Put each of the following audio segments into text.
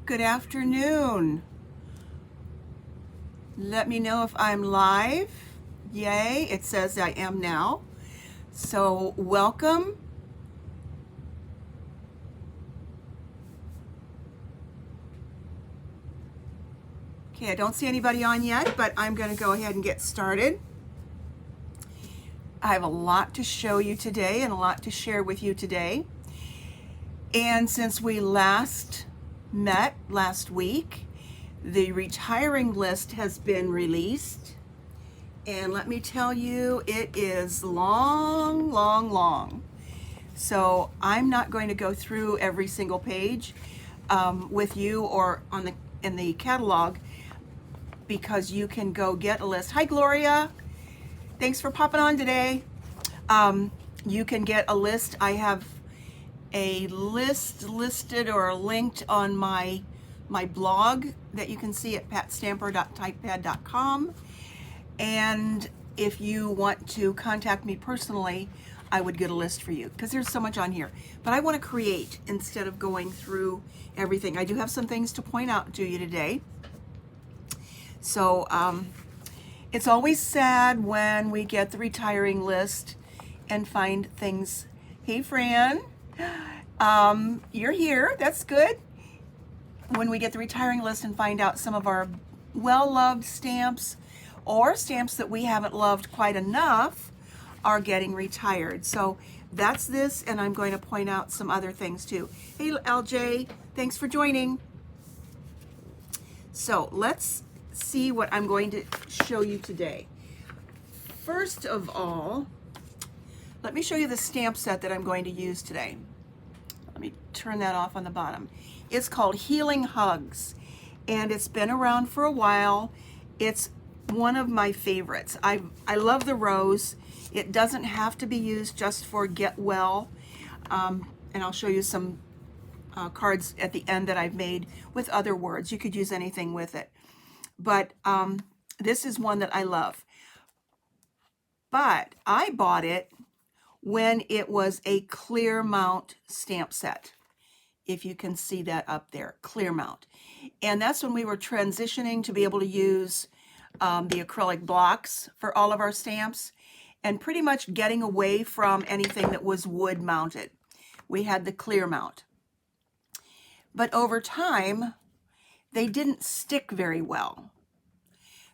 Good afternoon. Let me know if I'm live. Yay, it says I am now. So welcome. Okay, I don't see anybody on yet, but I'm going to go ahead and get started. I have a lot to show you today and a lot to share with you today. And since we last met last week, the retiring list has been released. And let me tell you, it is long, long, long. So I'm not going to go through every single page with you or in the catalog, because you can go get a list. Hi, Gloria. Thanks for popping on today. You can get a list. I have a list listed or linked on my blog that you can see at patstamper.typepad.com. And if you want to contact me personally, I would get a list for you because there's so much on here. But I want to create instead of going through everything. I do have some things to point out to you today. So it's always sad when we get the retiring list and find things. Hey, Fran, you're here. That's good. When we get the retiring list and find out some of our well-loved stamps or stamps that we haven't loved quite enough are getting retired. So that's this, and I'm going to point out some other things too. Hey, LJ, thanks for joining. So let's see what I'm going to show you today. First of all, let me show you the stamp set that I'm going to use today. Let me turn that off on the bottom. It's called Healing Hugs, and it's been around for a while. It's one of my favorites. I love the rose. It doesn't have to be used just for get well, and I'll show you some cards at the end that I've made with other words. You could use anything with it, but this is one that I love. But I bought it when it was a clear mount stamp set. If you can see that up there, clear mount. And that's when we were transitioning to be able to use the acrylic blocks for all of our stamps and pretty much getting away from anything that was wood mounted. We had the clear mount. But over time, they didn't stick very well.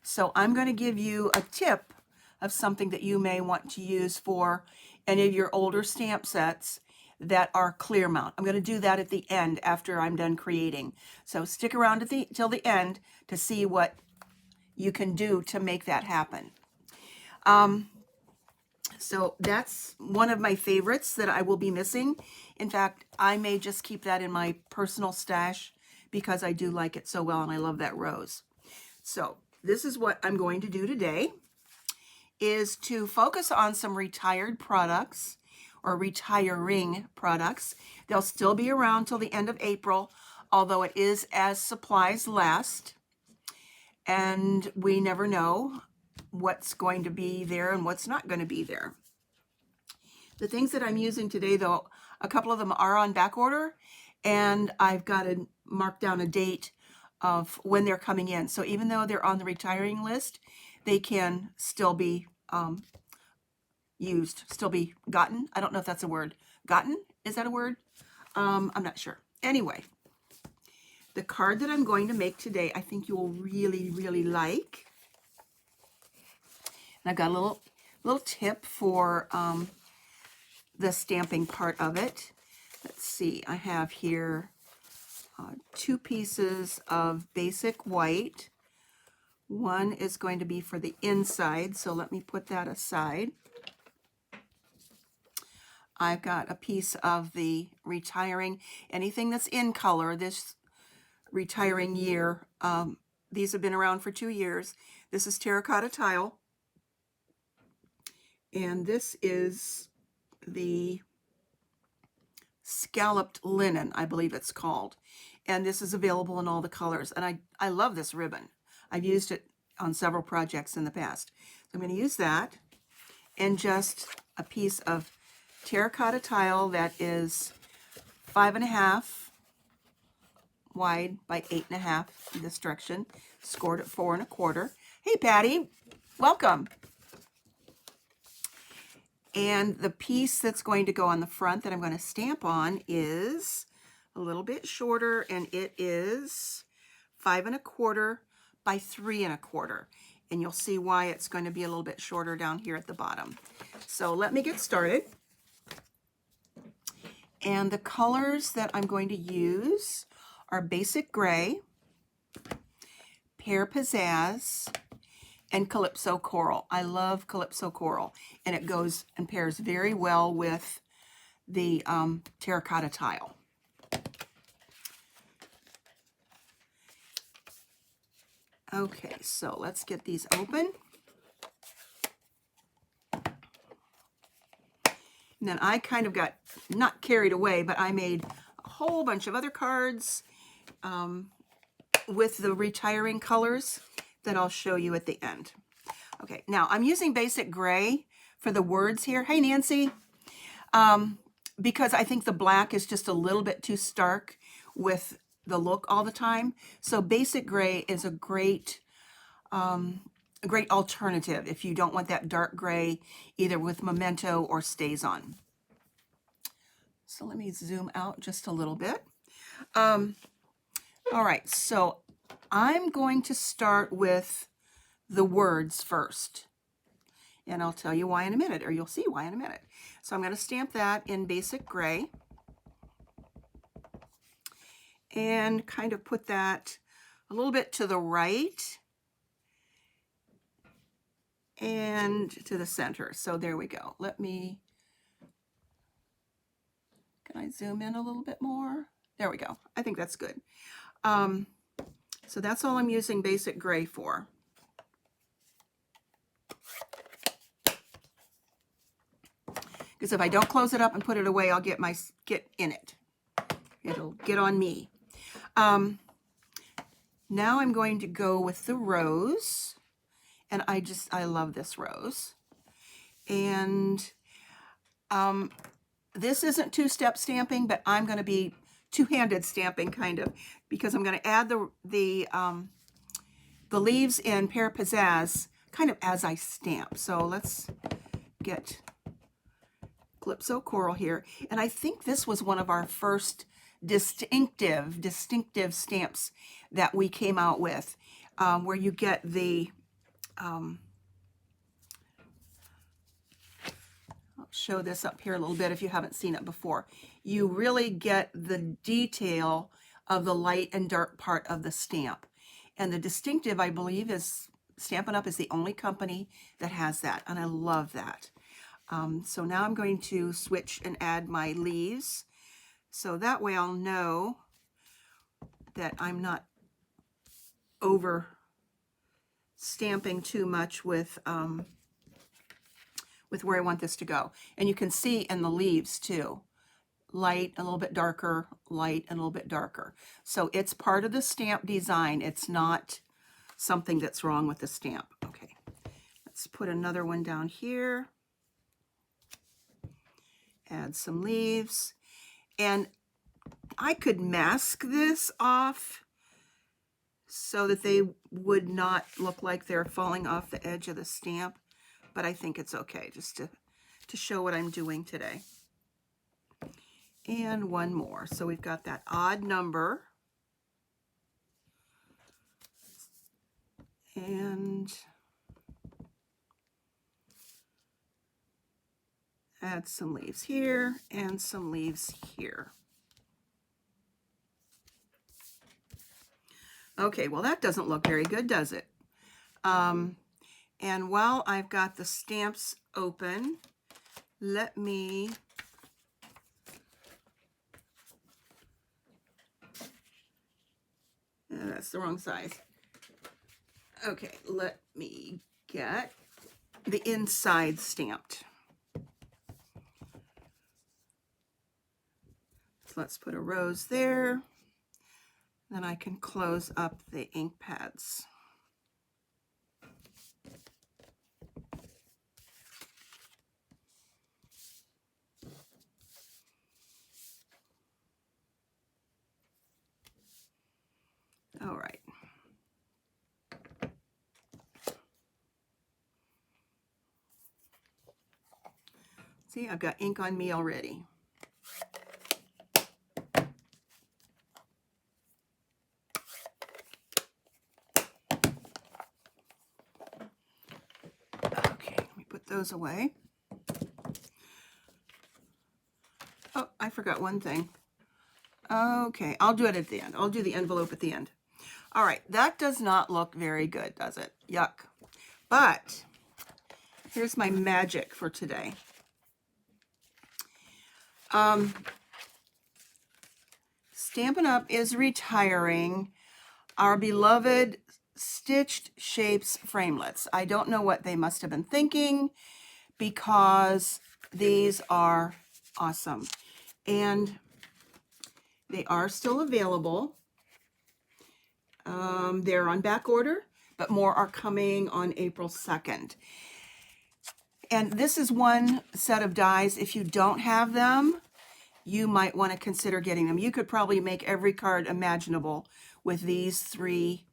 So I'm going to give you a tip of something that you may want to use for any of your older stamp sets that are clear mount. I'm going to do that at the end after I'm done creating. So stick around till the end to see what you can do to make that happen. So that's one of my favorites that I will be missing. In fact, I may just keep that in my personal stash because I do like it so well and I love that rose. So this is what I'm going to do today, is to focus on some retired products or retiring products. They'll still be around till the end of April, although it is as supplies last. And we never know what's going to be there and what's not going to be there. The things that I'm using today, though, a couple of them are on back order, and I've got to mark down a date of when they're coming in. So even though they're on the retiring list, they can still be used, still be gotten. I don't know if that's a word. Gotten? Is that a word? I'm not sure. Anyway, the card that I'm going to make today, I think you will really, really like. And I've got a little tip for the stamping part of it. Let's see. I have here 2 pieces of basic white. One is going to be for the inside, so let me put that aside. I've got a piece of the retiring, anything that's in color this retiring year. These have been around for 2 years. This is terracotta tile. And this is the scalloped linen, I believe it's called. And this is available in all the colors. And I love this ribbon. I've used it on several projects in the past. So I'm going to use that and just a piece of terracotta tile that is 5.5 wide by 8.5 in this direction. Scored at 4 1/4. Hey, Patty, welcome. And the piece that's going to go on the front that I'm going to stamp on is a little bit shorter, and it is 5 1/4 by 3 1/4. And you'll see why it's going to be a little bit shorter down here at the bottom. So let me get started. And the colors that I'm going to use are Basic Gray, Pear Pizzazz, and Calypso Coral. I love Calypso Coral, and it goes and pairs very well with the terracotta tile. Okay, so let's get these open. And then I kind of got not carried away, but I made a whole bunch of other cards with the retiring colors that I'll show you at the end. Okay, now I'm using Basic Gray for the words here. Hey, Nancy. Because I think the black is just a little bit too stark with the look all the time. So Basic Gray is a great alternative if you don't want that dark gray either with Memento or Stays On. So let me zoom out just a little bit. All right, so I'm going to start with the words first. And I'll tell you why in a minute, or you'll see why in a minute. So I'm going to stamp that in Basic Gray. And kind of put that a little bit to the right and to the center. So there we go. Can I zoom in a little bit more? There we go. I think that's good. So that's all I'm using Basic Gray for. Because if I don't close it up and put it away, I'll get in it. It'll get on me. Now I'm going to go with the rose. And I love this rose. And this isn't two-step stamping, but I'm going to be two-handed stamping kind of, because I'm going to add the leaves in Pear Pizzazz kind of as I stamp. So let's get Calypso Coral here. And I think this was one of our first distinctive stamps that we came out with, where you get the I'll show this up here a little bit if you haven't seen it before. You really get the detail of the light and dark part of the stamp. And the distinctive, I believe, is Stampin' Up! Is the only company that has that, and I love that. So now I'm going to switch and add my leaves. So that way I'll know that I'm not over stamping too much with where I want this to go. And you can see in the leaves too, light, a little bit darker, light, and a little bit darker. So it's part of the stamp design. It's not something that's wrong with the stamp. Okay, let's put another one down here. Add some leaves. And I could mask this off so that they would not look like they're falling off the edge of the stamp, but I think it's okay just to show what I'm doing today. And one more. So we've got that odd number. And add some leaves here and some leaves here. Okay, well that doesn't look very good, does it? And while I've got the stamps open, let me that's the wrong size. Okay, let me get the inside stamped. So let's put a rose there. Then I can close up the ink pads. All right. See, I've got ink on me already. Okay, let me put those away. Oh, I forgot one thing. Okay, I'll do it at the end. I'll do the envelope at the end. All right, that does not look very good, does it? Yuck. But here's my magic for today. Stampin' Up! Is retiring our beloved Stitched Shapes framelits. I don't know what they must have been thinking, because these are awesome. And they are still available. They're on back order, but more are coming on April 2nd. And this is one set of dies. If you don't have them, you might want to consider getting them. You could probably make every card imaginable with these three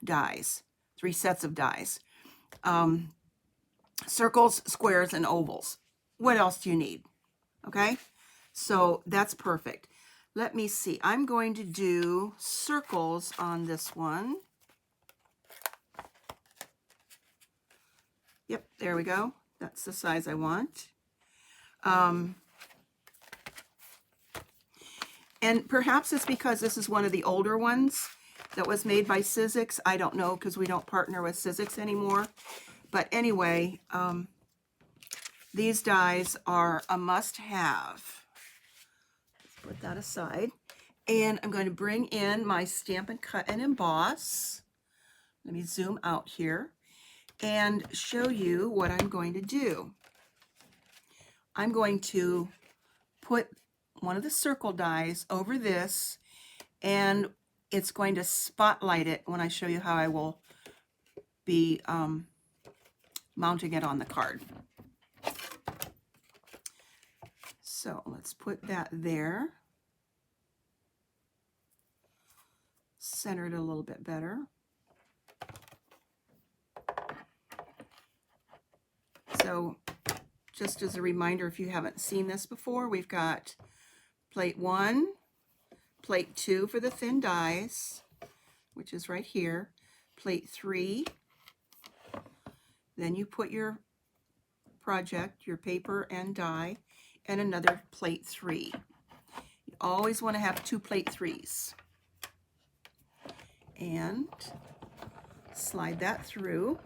dies, 3 sets of dies. Circles, squares, and ovals. What else do you need? Okay, so that's perfect. Let me see. I'm going to do circles on this one. Yep, there we go. That's the size I want. And perhaps it's because this is one of the older ones that was made by Sizzix. I don't know, because we don't partner with Sizzix anymore. But anyway, these dies are a must-have. Let's put that aside. And I'm going to bring in my Stampin' Cut and Emboss. Let me zoom out here and show you what I'm going to do. I'm going to put one of the circle dies over this, and it's going to spotlight it when I show you how I will be mounting it on the card. So let's put that there. Center it a little bit better. So just as a reminder, if you haven't seen this before, we've got plate 1, plate 2 for the thin dies, which is right here, plate 3, then you put your project, your paper and die, and another plate 3. You always want to have 2 plate 3s. And slide that through.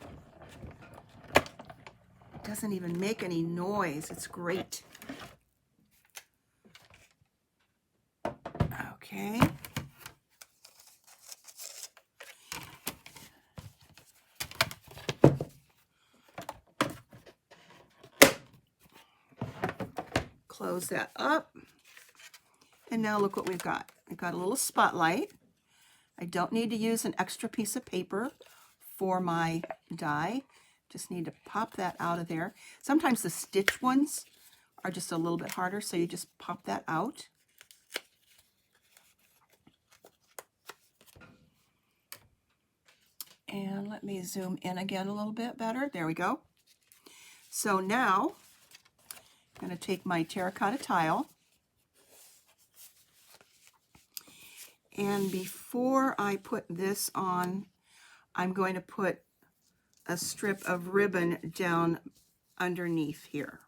It doesn't even make any noise. It's great. Okay. Close that up. And now look what we've got. We've got a little spotlight. I don't need to use an extra piece of paper for my die. Just need to pop that out of there. Sometimes the stitch ones are just a little bit harder, so you just pop that out. And let me zoom in again a little bit better. There we go. So now I'm going to take my terracotta tile, and before I put this on, I'm going to put a strip of ribbon down underneath here.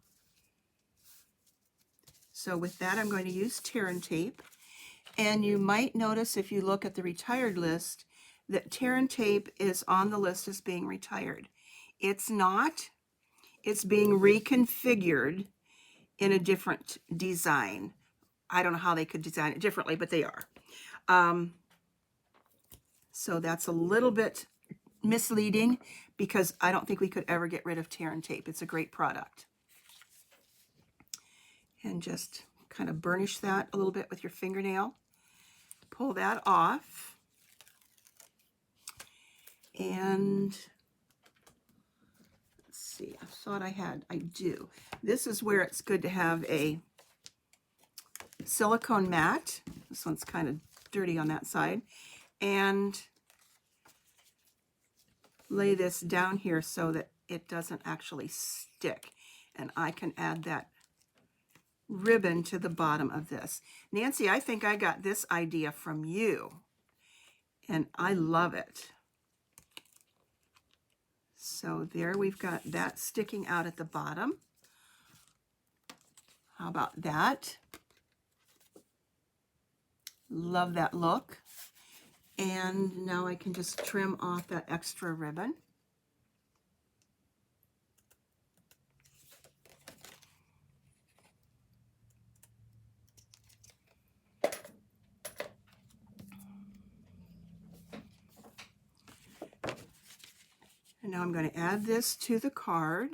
So with that, I'm going to use Tear and Tape. And you might notice, if you look at the retired list, that Tear and Tape is on the list as being retired. It's not. It's being reconfigured in a different design. I don't know how they could design it differently, but they are. So that's a little bit misleading, because I don't think we could ever get rid of Tear and Tape. It's a great product. And just kind of burnish that a little bit with your fingernail. Pull that off. And let's see, I thought I do. This is where it's good to have a silicone mat. This one's kind of dirty on that side. And lay this down here so that it doesn't actually stick. And I can add that ribbon to the bottom of this. Nancy, I think I got this idea from you, and I love it. So there we've got that sticking out at the bottom. How about that? Love that look. And now I can just trim off that extra ribbon. And now I'm going to add this to the card.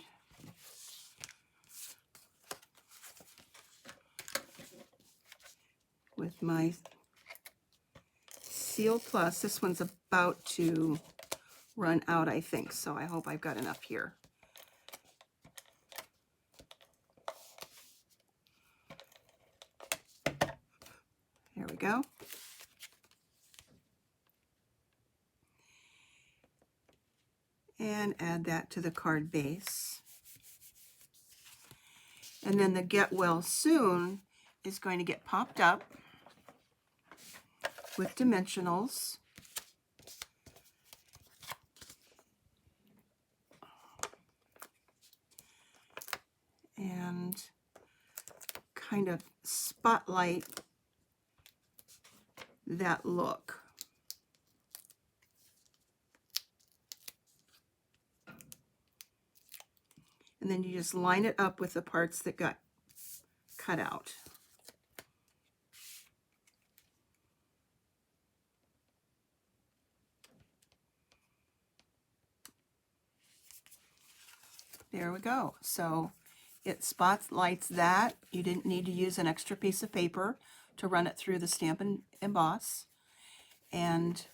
With my Seal Plus. This one's about to run out, I think, so I hope I've got enough here. There we go. And add that to the card base. And then the Get Well Soon is going to get popped up with dimensionals. And kind of spotlight that look. And then you just line it up with the parts that got cut out. There we go. So it spotlights that. You didn't need to use an extra piece of paper to run it through the Stampin' Emboss. And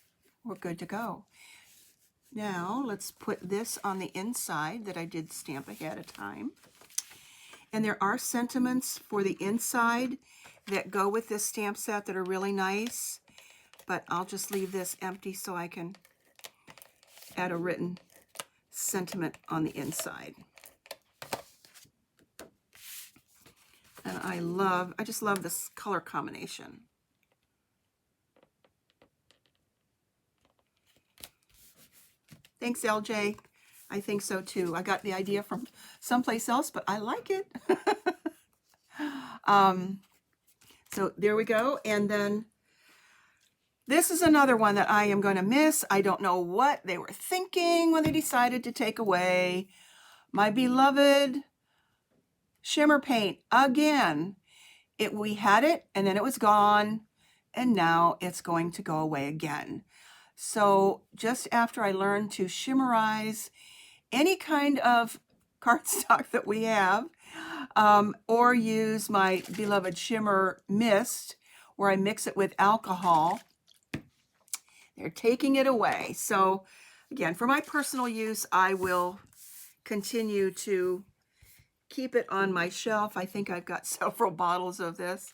we're good to go. Now let's put this on the inside that I did stamp ahead of time. And there are sentiments for the inside that go with this stamp set that are really nice, but I'll just leave this empty so I can add a written sentiment on the inside. And I just love this color combination. Thanks, LJ. I think so too. I got the idea from someplace else, but I like it. So there we go. And then this is another one that I am going to miss. I don't know what they were thinking when they decided to take away my beloved shimmer paint again. We had it and then it was gone, and now it's going to go away again. So just after I learned to shimmerize any kind of cardstock that we have, or use my beloved shimmer mist where I mix it with alcohol, they're taking it away. So again, for my personal use, I will continue to keep it on my shelf. I think I've got several bottles of this.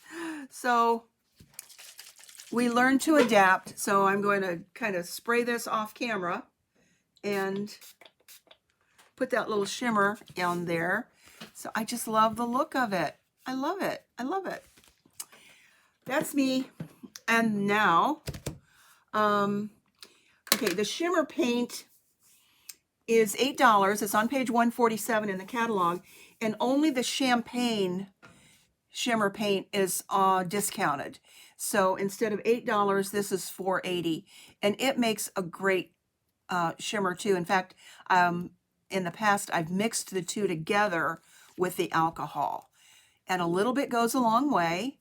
So we learned to adapt. So I'm going to kind of spray this off camera and put that little shimmer down there. So I just love the look of it. I love it. I love it. That's me. And now, okay, the shimmer paint is $8. It's on page 147 in the catalog, and only the champagne shimmer paint is discounted. So instead of $8, this is $4.80, and it makes a great shimmer too. In fact, in the past, I've mixed the two together with the alcohol, and a little bit goes a long way.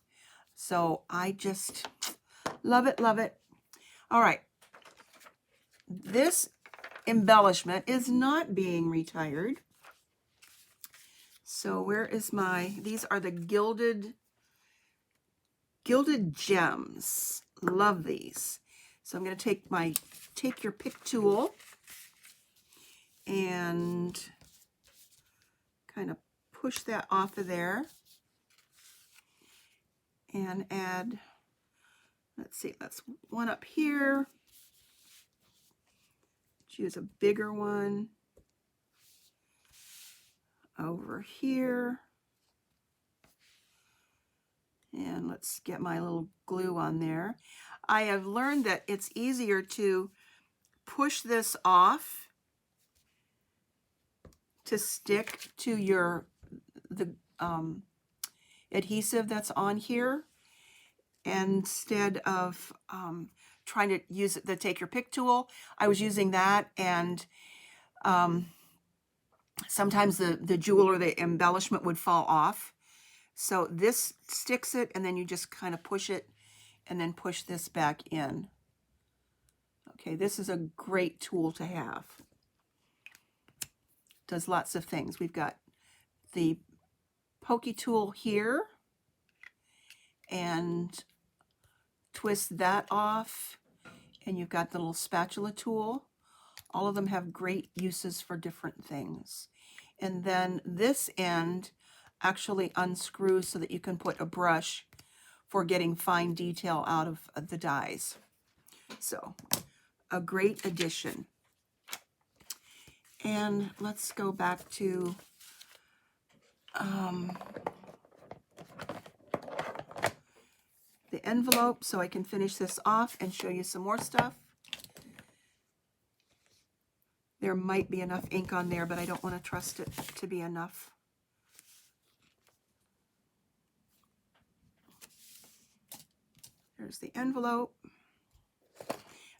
So I just love it, love it. All right, this embellishment is not being retired. So where is these are the Gilded Gems. Love these. So I'm going to take your pick tool and kind of push that off of there and add, let's see, that's one up here, choose a bigger one over here. And let's get my little glue on there. I have learned that it's easier to push this off to stick to the adhesive that's on here, instead of trying to use the take your pick tool. I was using that, and sometimes the jewel or the embellishment would fall off. So this sticks it, and then you just kind of push it and then push this back in. Okay, this is a great tool to have. Does lots of things. We've got the pokey tool here, and twist that off, and you've got the little spatula tool. All of them have great uses for different things. And then this end actually unscrews so that you can put a brush for getting fine detail out of the dies. So a great addition. And let's go back to the envelope so I can finish this off and show you some more stuff. There might be enough ink on there, but I don't want to trust it to be enough. There's the envelope.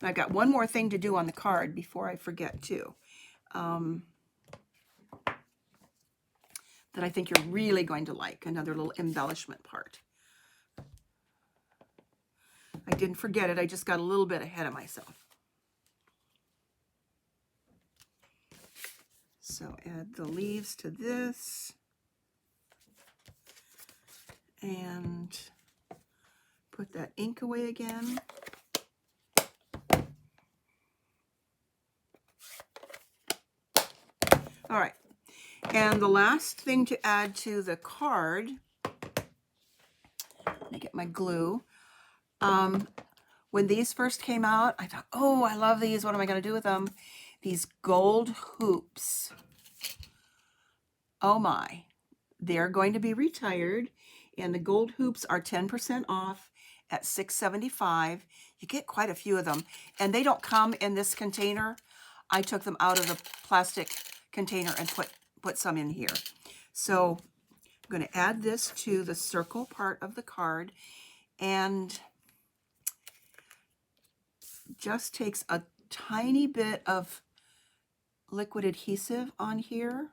And I've got one more thing to do on the card before I forget too. That I think you're really going to like, another little embellishment part. I didn't forget it, I just got a little bit ahead of myself. So add the leaves to this, and put that ink away again. All right, and the last thing to add to the card, let me get my glue. When these first came out, I thought, oh, I love these. What am I going to do with them? These gold hoops. Oh my, they're going to be retired, and the gold hoops are 10% off at $6.75. You get quite a few of them, and they don't come in this container. I took them out of the plastic container and put some in here. So I'm going to add this to the circle part of the card, and just takes a tiny bit of liquid adhesive on here.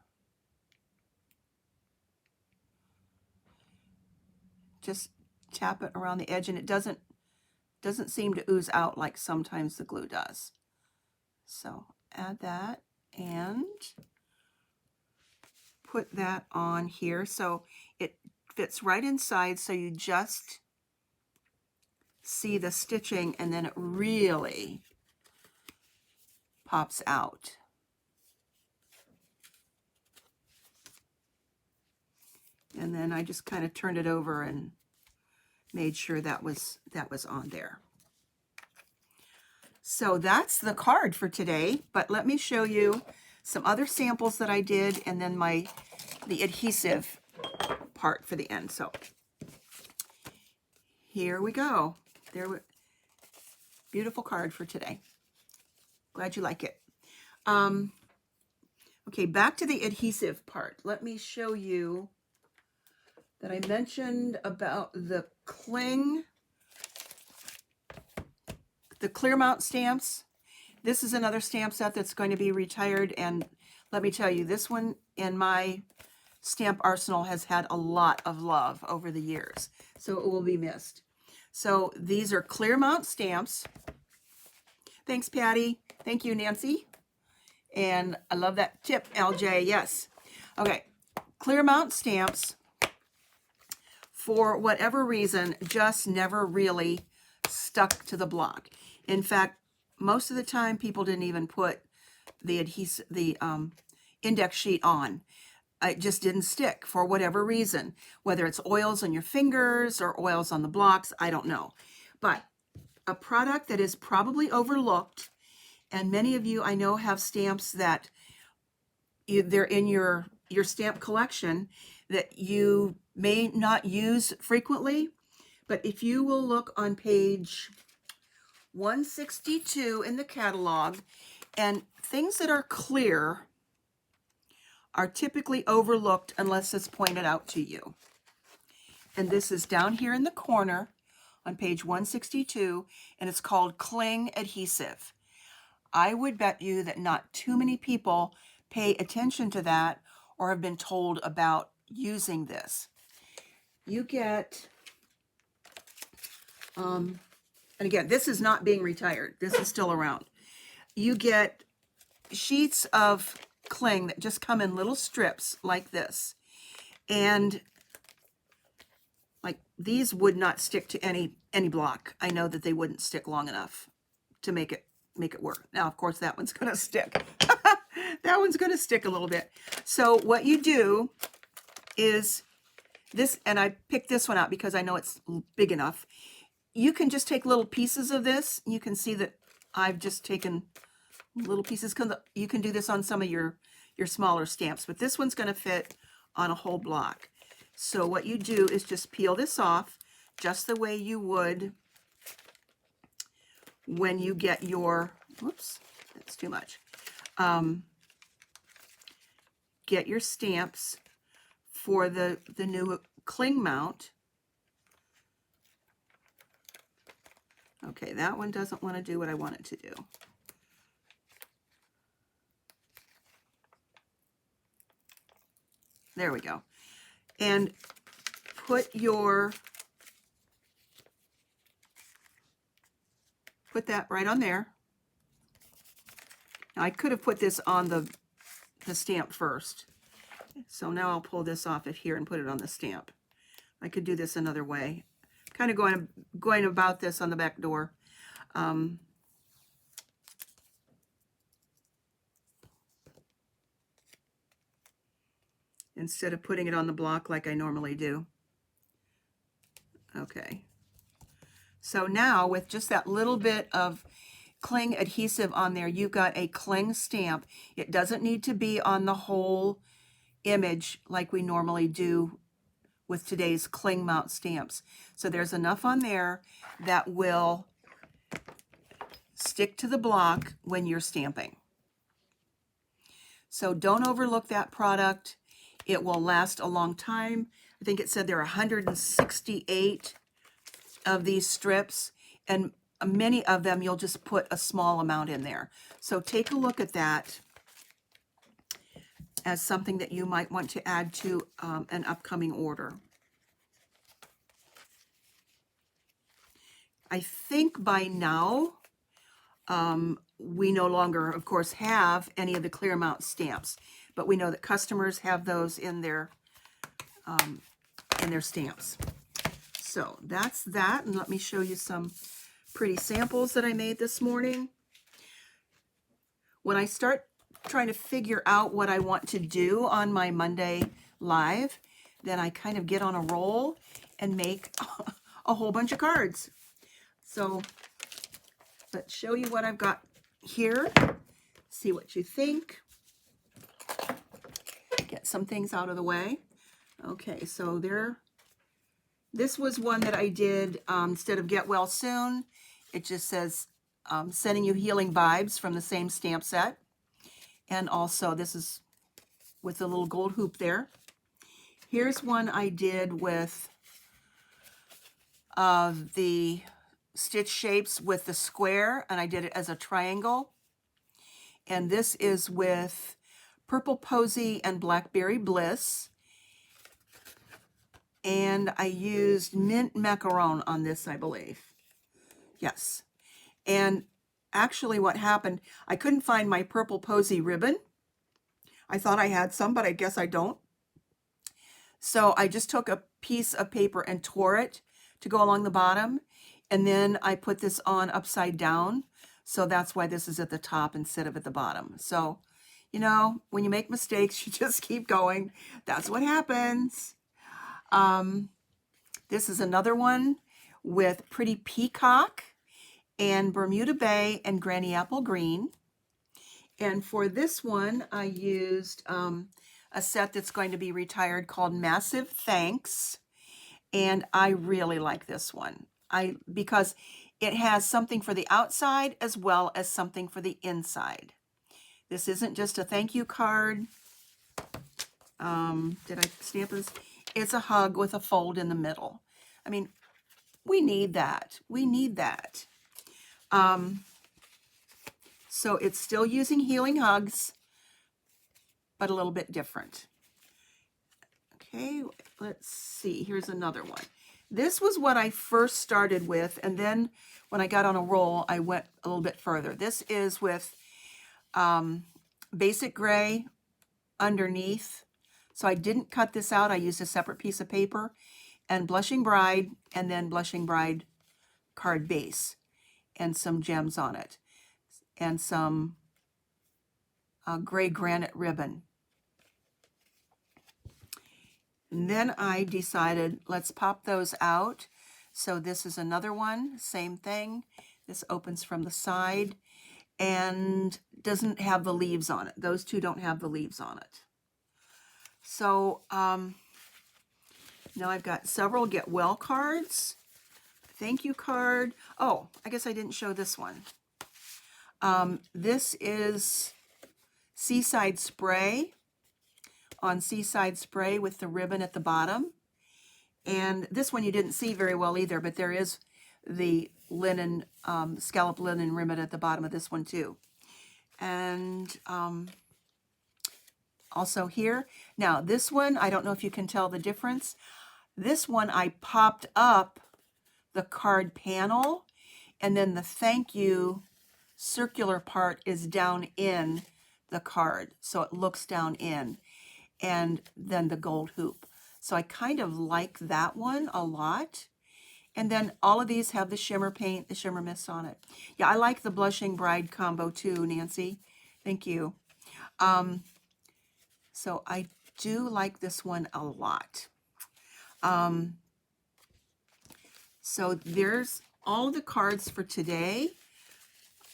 Just tap it around the edge, and it doesn't seem to ooze out like sometimes the glue does. So add that and put that on here so it fits right inside, so you just see the stitching, and then it really pops out. And then I just kind of turned it over and made sure that was on there. So that's the card for today, but let me show you some other samples that I did, and then the adhesive part for the end. So here we go. Beautiful card for today. Glad you like it. Okay, back to the adhesive part. Let me show you that I mentioned about the cling, the clear mount stamps. This is another stamp set that's going to be retired, and let me tell you, this one in my stamp arsenal has had a lot of love over the years, so it will be missed. So these are clear mount stamps. Thanks, Patty. Thank you, Nancy. And I love that tip, LJ. Yes. Okay, clear mount stamps, for whatever reason, just never really stuck to the block. In fact, most of the time, people didn't even put the adhesive, the index sheet on. It just didn't stick for whatever reason, whether it's oils on your fingers or oils on the blocks, I don't know. But a product that is probably overlooked And many of you I know have stamps that they're in your stamp collection that you may not use frequently. But if you will look on page 162 in the catalog, and things that are clear are typically overlooked unless it's pointed out to you. And this is down here in the corner on page 162, and it's called Cling Adhesive. I would bet you that not too many people pay attention to that or have been told about using this. You get, and again, this is not being retired. This is still around. You get sheets of cling that just come in little strips like this. And like these would not stick to any block. I know that they wouldn't stick long enough to make it work. Now, of course, that one's going to stick. That one's going to stick a little bit. So what you do is this, and I picked this one out because I know it's big enough. You can just take little pieces of this. You can see that I've just taken little pieces. You can do this on some of your smaller stamps, but this one's going to fit on a whole block. So what you do is just peel this off just the way you would when you get your, whoops, that's too much. Get your stamps for the new cling mount. Okay, that one doesn't want to do what I want it to do. There we go. And put that right on there. Now, I could have put this on the stamp first. So now I'll pull this off of here and put it on the stamp. I could do this another way. Kind of going about this on the back door. Instead of putting it on the block like I normally do. Okay. So now with just that little bit of cling adhesive on there, you've got a cling stamp. It doesn't need to be on the whole image like we normally do with today's cling mount stamps. So there's enough on there that will stick to the block when you're stamping. So don't overlook that product. It will last a long time. I think it said there are 168 of these strips, and many of them you'll just put a small amount in there. So take a look at that as something that you might want to add to an upcoming order. I think by now we no longer, of course, have any of the clear mount stamps, but we know that customers have those in their stamps. So that's that, and let me show you some pretty samples that I made this morning. When I start trying to figure out what I want to do on my Monday live, then I kind of get on a roll and make a whole bunch of cards. So let's show you what I've got here. See what you think. Get some things out of the way. Okay, so this was one that I did instead of Get Well Soon. It just says sending you healing vibes from the same stamp set. And also this is with a little gold hoop there. Here's one I did with the stitch shapes with the square, and I did it as a triangle. And this is with Purple Posy and Blackberry Bliss. And I used mint macaron on this, I believe. Yes. And actually what happened, I couldn't find my Purple Posy ribbon. I thought I had some, but I guess I don't. So I just took a piece of paper and tore it to go along the bottom. And then I put this on upside down. So that's why this is at the top instead of at the bottom. So, you know, when you make mistakes, you just keep going. That's what happens. This is another one with Pretty Peacock and Bermuda Bay and Granny Apple Green. And for this one, I used a set that's going to be retired called Massive Thanks. And I really like this one. Because it has something for the outside as well as something for the inside. This isn't just a thank you card. Did I stamp this? It's a hug with a fold in the middle. I mean, we need that. We need that. So it's still using Healing Hugs, but a little bit different. Okay, let's see. Here's another one. This was what I first started with, and then when I got on a roll, I went a little bit further. This is with Basic Gray underneath. So I didn't cut this out. I used a separate piece of paper and Blushing Bride, and then Blushing Bride card base and some gems on it and some gray granite ribbon. And then I decided, let's pop those out. So this is another one, same thing. This opens from the side and doesn't have the leaves on it. Those two don't have the leaves on it. So now I've got several Get Well cards, thank you card. Oh, I guess I didn't show this one. This is Seaside Spray on Seaside Spray with the ribbon at the bottom. And this one you didn't see very well either, but there is the linen, scallop linen ribbon at the bottom of this one too. And also here. Now this one, I don't know if you can tell the difference. This one I popped up the card panel, and then the thank you circular part is down in the card. So it looks down in, and then the gold hoop. So I kind of like that one a lot. And then all of these have the shimmer paint, the shimmer mist on it. Yeah, I like the Blushing Bride combo too, Nancy. Thank you. So I do like this one a lot. So there's all the cards for today.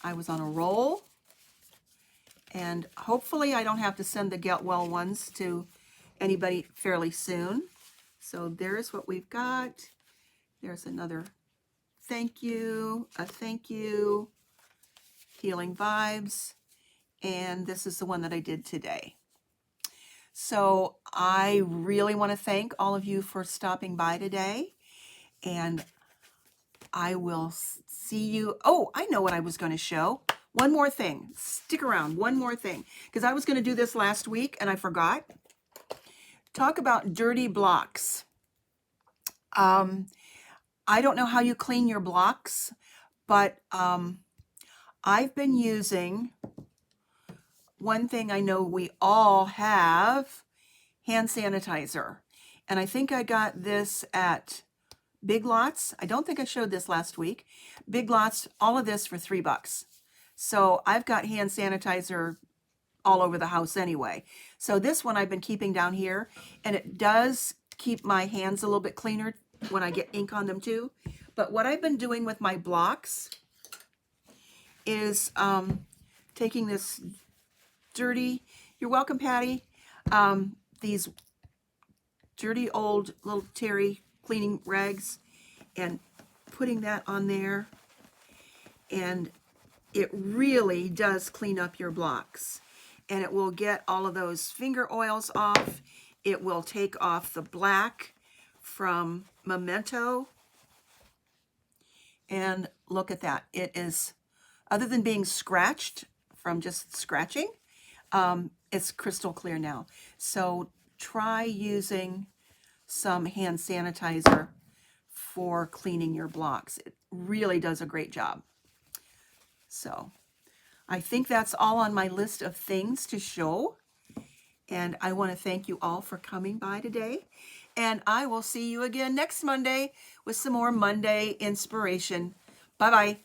I was on a roll. And hopefully I don't have to send the Get Well ones to anybody fairly soon. So there's what we've got. There's another thank you, a thank you, Healing Vibes, and this is the one that I did today. So I really want to thank all of you for stopping by today, and I will see you. Oh, I know what I was going to show. One more thing. Stick around. One more thing, because I was going to do this last week and I forgot. Talk about dirty blocks. I don't know how you clean your blocks, but I've been using one thing I know we all have, hand sanitizer. And I think I got this at Big Lots. I don't think I showed this last week. Big Lots, all of this for $3. So I've got hand sanitizer all over the house anyway. So this one I've been keeping down here, and it does keep my hands a little bit cleaner when I get ink on them too. But what I've been doing with my blocks is taking this dirty, you're welcome, Patty, these dirty old little terry cleaning rags and putting that on there, and it really does clean up your blocks, and it will get all of those finger oils off. It will take off the black from Memento, and look at that. It is, other than being scratched from just scratching, it's crystal clear now. So try using some hand sanitizer for cleaning your blocks. It really does a great job. So I think that's all on my list of things to show. And I want to thank you all for coming by today. And I will see you again next Monday with some more Monday inspiration. Bye-bye.